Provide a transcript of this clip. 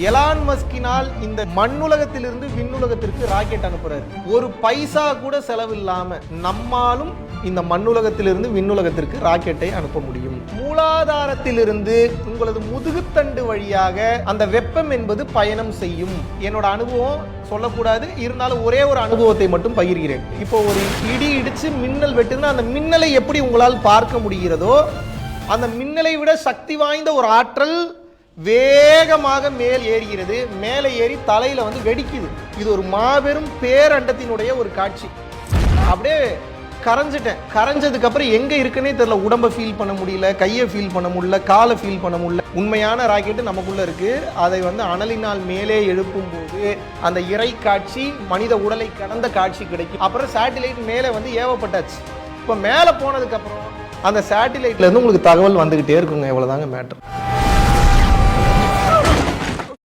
Elon மஸ்கினால் இந்த மண்ணுலகத்திலிருந்து விண்ணுலகத்திற்கு rocket அனுப்புறாரு. ஒரு பைசா கூட செலவில்லாம நம்மாலும் இந்த மண்ணுலகத்திலிருந்து விண்ணுலகத்திற்கு ராக்கெட்டை அனுப்ப முடியும். மூலாதாரத்திலிருந்து உங்களது முதுகுத்தண்டு வழியாக அந்த வெப்பம் என்பது பயணம் செய்யும். என்னோட அனுபவம் சொல்லக்கூடாது, இருந்தாலும் ஒரே ஒரு அனுபவத்தை மட்டும் பகிர்கிறேன். இப்போ ஒரு இடி இடிச்சு மின்னல் வெட்டுதுன்னா அந்த மின்னலை எப்படி உங்களால் பார்க்க முடிகிறதோ, அந்த மின்னலை விட சக்தி வாய்ந்த ஒரு ஆற்றல் வேகமாக மேல் ஏறுகிறது. மேலே ஏறி தலையில வந்து வெடிக்குது. இது ஒரு மாபெரும் பேரண்டத்தினுடைய ஒரு காட்சி. அப்படியே கரைஞ்சிட்டேன். கரைஞ்சதுக்கு அப்புறம் எங்க இருக்குன்னே தெரியல. உடம்ப ஃபீல் பண்ண முடியல, கையை ஃபீல் பண்ண முடியல, காலை ஃபீல் பண்ண முடியல. உண்மையான ராக்கெட்டு நமக்குள்ள இருக்கு. அதை வந்து அனலினால் மேலே எழுப்பும் போது அந்த இறை காட்சி, மனித உடலை கடந்த காட்சி கிடைக்கும். அப்புறம் சேட்டிலைட் மேலே வந்து ஏவப்பட்டாச்சு. இப்போ மேலே போனதுக்கு அப்புறம் அந்த சேட்டிலைட்ல இருந்து உங்களுக்கு தகவல் வந்துகிட்டே இருக்குங்க. இவ்வளவுதாங்க மேட்டர்.